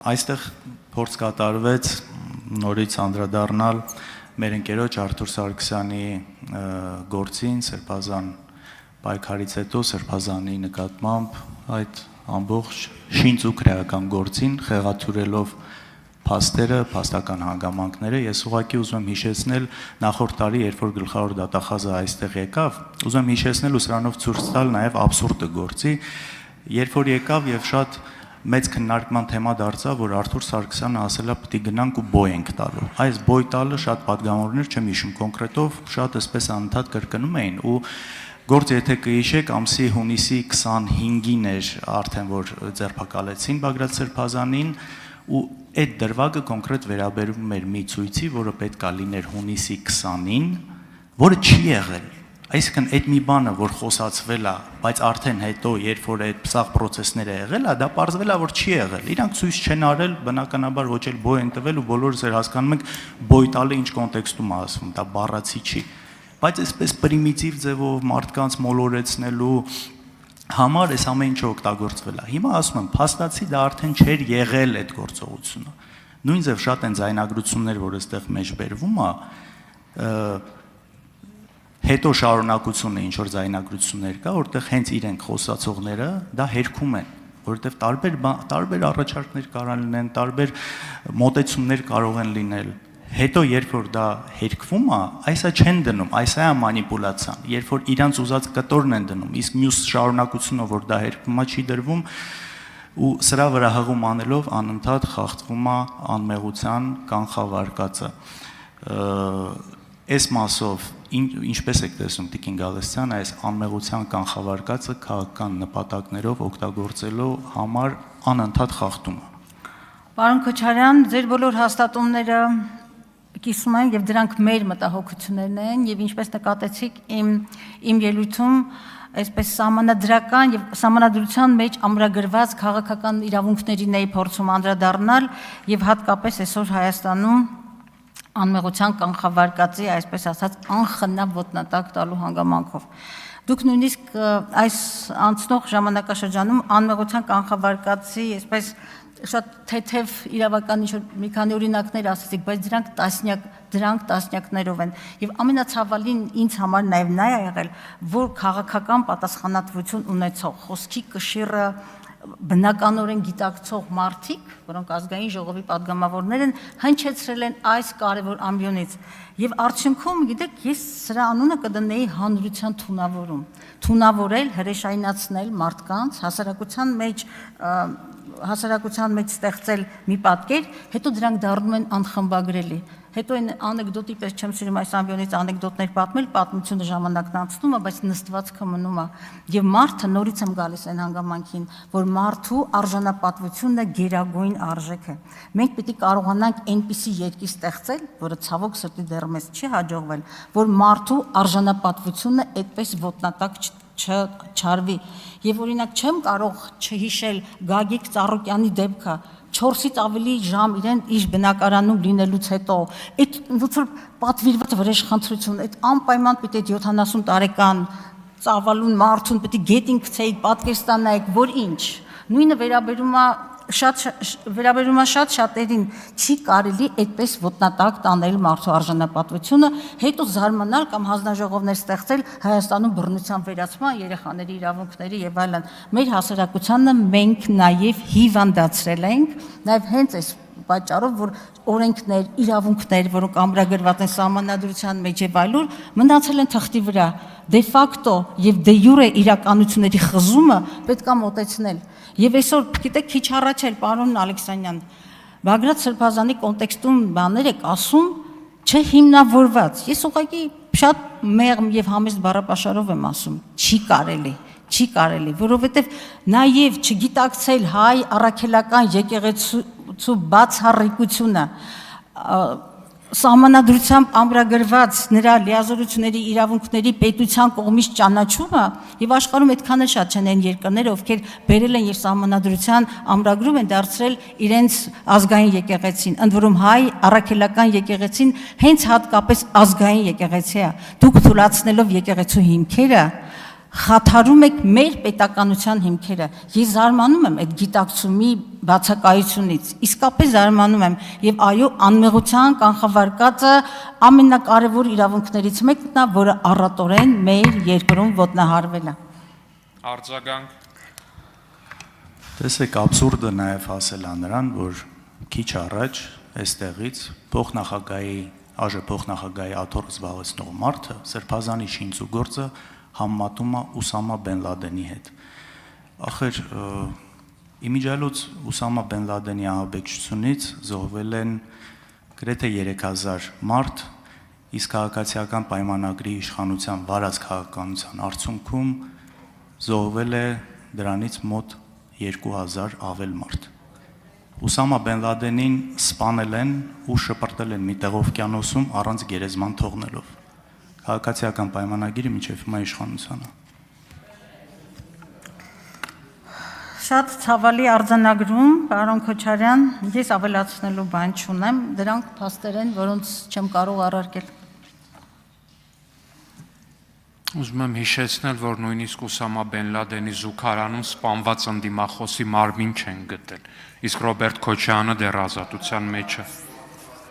Այստեղ փորձ կատարվեց նորից անդրադառնալ մեր ընկերոջ Արթուր Սարգսյանի գործին սրբազան պայքարից հետո սրբազանի նկատմամբ այդ ամբողջ շինծ ու քրեական գործին խեղաթյուրելով փաստերը, փաստական հանգամանքները, ես ուղղակի ուզում եմ հիշեցնել նախորդ տարի, երբ որ գլխավոր դատախազը այստեղ եկավ, ուզում եմ հիշեցնել ու սրանով ցույց տալ նաև աբսուրդը գործի, երբ որ եկավ եւ շատ մեծ քննարկման թեմա դարձավ, որ Արթուր Սարգսյանը ասել է պիտի գնանք ու բոյ ենք տալու։ Այս բոյ տալը շատ պատգամավորներ չեմ հիշում կոնկրետով, շատ էսպես անընդհատ կրկնում էին ու գործ եթե կհիշեք ամսի հունիսի 25-ին էր արդեն որ ձերբակալեցին Բագրատ Սրբազանին ու այդ դրվագը կոնկրետ վերաբերում էր մի ցույցի, որը պետք է լիներ հունիսի 20-ին, որը չի եղել։ Այսինքն այդ մի բանը, որ խոսացվել է, բայց արդեն հետո, երբ որ այդ սաղ process-ները եղել է, դա պարզվել է, որ չի եղել։ Իրանք ցույց չեն արել, բնականաբար ոչ էլ բոյ են տվել ու բոլորս էր հասկանում ենք բոյ տալը ինչ կոնտեքստում է ասվում, դա բառացի չի։ Բայց այսպես պրիմիտիվ ձևով մարդկանց մոլորեցնելու համար այս ամեն ինչը օգտագործվել է։ Հիմա ասում եմ, փաստացի դա արդեն չէր եղել այդ գործողությունը։ Նույն ձև շատ են ձայնագրություններ, որ այստեղ մեջ բերվում է, հետո շարունակությունը ինչ որ ձայնագրություններ կա, որտեղ հենց իրենք խոսացողները դա հերքում են, որովհետև տարբեր առաջարկներ կարող լինեն, տարբեր մոտեցումներ կարող են լինել։ Հետո երբ որ դա հերկվում է, այսա չեն դնում, այսա է մանիպուլյացիան, երբ որ իրանց ուզած կտորն են դնում, իսկ մյուս շարունակությունը, որ դա հերկվում է, չի դրվում ու սրա վրա հղում անելով անընդհատ խախտվում է անմեղության կանխավարկածը։ Այս մասով ինչպես եք տեսնում Տիկին Գալստյան այս անմեղության կանխավարկածը քաղաքական նպատակներով օգտագործելու համար անընդհատ խախտում է։ Պարոն Քոչարյան, ձեր բոլոր հաստատումները կիսում են եւ դրանք մեր մտահոգություններն են եւ ինչպես նկատեցիք իմ ելույթում այսպես սահմանադրական եւ սահմանադրության մեջ ամրագրված քաղաքական իրավունքներին էի փորձում անդրադառնալ եւ հատկապես այսօր Հայաստանում անմեղության կանխավարկածի, այսպես ասած, անխնամ ոտնատակ տալու հանգամանքով։ Դուք նույնիսկ այս անցնող ժամանակաշրջանում անմեղության կանխավարկածի, այսպես շատ թեթև իրավական մի քանի օրինակներ ասացիք, բայց դրանք տասնյակներով են։ Եվ ամենացավալին ինձ համար նաև նա է եղել, որ քաղաքական պատասխանատվություն ունեցող, խոսքի կշիռը բնականորեն գիտակցող մարդիկ, որոնք ազգային ժողովի падգամավորներ են, հնչեցրել են այս կարևոր ամբիոնից։ Եվ արդյունքում, գիտեք, ես սրա անունը կդնեի հանրության թունավորում։ Թունավորել, հրեշայնացնել մարդկանց, հասարակության մեջ ստեղծել մի պատկեր, հետո դրանք դառնում են անխմբագրելի։ Հետո այն անեկդոտի պես չեմ սիրում այս ամբիոնից անեկդոտներ պատմել, պատմությունը ժամանակն անցնում է, բայց նստվածքը մնում է։ Եվ մարդը նորից եմ գալիս այն հանգամանքին, որ մարդու արժանապատվությունն է գերագույն արժեքը։ Մենք պիտի կարողանանք այնպիսի երկիր ստեղծել, որը ցավոք սրտի դեռ մեզ չի հաջողվել, որ մարդու արժանապատվությունը այդպես ոտնատակ չարվի։ Եվ օրինակ չեմ կարող չհիշել Գագիկ Ծառուկյանի դեպքը 4-ից ավելի ժամ իրեն իր բնակարանում լինելուց հետո այդ ոնց որ պատվիրված վրեժխնդրություն, այդ անպայման պիտի 70 տարեկան ծավալուն մարդուն պիտի գետին գցեիք, պատկերստանայիք, որ ինչ։ Նույնը վերաբերում է շատ շատերին, չի կարելի այդպես ոտնատակ տանել մարդու արժանապատվությունը, հետո զարմանալ կամ հանձնաժողովներ ստեղծել Հայաստանում բռնության վերացման, երեխաների իրավունքների եւ այլն։ Մեր հասարակությանը մենք նաեւ հիվանդացրել ենք, նաեւ հենց այս պատճառով, որ օրենքներ, իրավունքներ, որոնք ամրագրված են սահմանադրության մեջ եւ այլուր, մնացել են թղթի վրա։ Դե ֆակտո եւ դե յուրե իրականությունների խզումը պետք է մոտեցնել։ Եվ այսօր, գիտեք, քիչ առաջ էլ պարոն Ալեքսանյան, Բագրատ Սրբազանի կոնտեքստում բաներ եք ասում, չհիմնավորված։ Ես ուղղակի շատ մեղմ եւ համեստ բառապաշարով եմ ասում, չի կարելի, որովհետեւ նաեւ չգիտակցել հայ առաքելական եկեղեցու բացառիկությունը սահմանադրությամբ ամրագրված նրա լիազորությունների իրավունքների պետության կողմից ճանաչումը եւ աշխարհում այդքան էլ շատ չեն այն երկրները, ովքեր բերել են եւ սահմանադրության ամրագրում են դարձրել իրենց ազգային եկեղեցին, ընդ որում հայ առաքելական եկեղեցին հենց հատկապես ազգային եկեղեցի է։ Դուք թույլատնելով եկեղեցու հիմքերը խաթարում եք մեր պետականության հիմքերը։ Ես զարմանում եմ այդ գիտակցումի բացակայությունից, իսկապես զարմանում եմ, եւ այո, անմեղության կանխավարկածը ամենակարևոր իրավունքներից մեկն է, որը առատորեն մեր երկրում ոտնահարվել է։ Արձագանք։ Տեսեք, աբսուրդը նաև ասել է նրան, որ քիչ առաջ այստեղից փոխնախագահի աթոռը զբաղեցնող մարդը Սրբազանի շինծու գործը համեմատում է Ուսամա Բեն Լադենի հետ։ Ախր իմիջիայլոց Ուսամա Բեն Լադենի ահաբեկչությունից զոհվել են գրեթե 3000 մարդ, իսկ քաղաքացիական պայմանագրի իշխանության վարած քաղաքականության արդյունքում զոհվել է դրանից մոտ 2000 ավել մարդ։ Ուսամա Բեն Լադենին սպանել են ու շպրտել են մի տեղ օվկիանոսում առանց գերեզման թողնելով։ Քաղաքացիական պայմանագիրը մինչև հիմա իշխանության է։ Շատ ցավալի արձանագրում, պարոն Քոչարյան, ես ավելացնելու բան չունեմ, դրանք փաստեր են, որոնց չեմ կարող առարկել։ Ուզում եմ հիշեցնել, որ նույնիսկ Ուսամա Բեն Լադենի զուգարանում սպանված ընդդիմախոսի մարմին չեն գտել, իսկ Ռոբերտ Քոչարյանը դեռ ազատության մեջ է։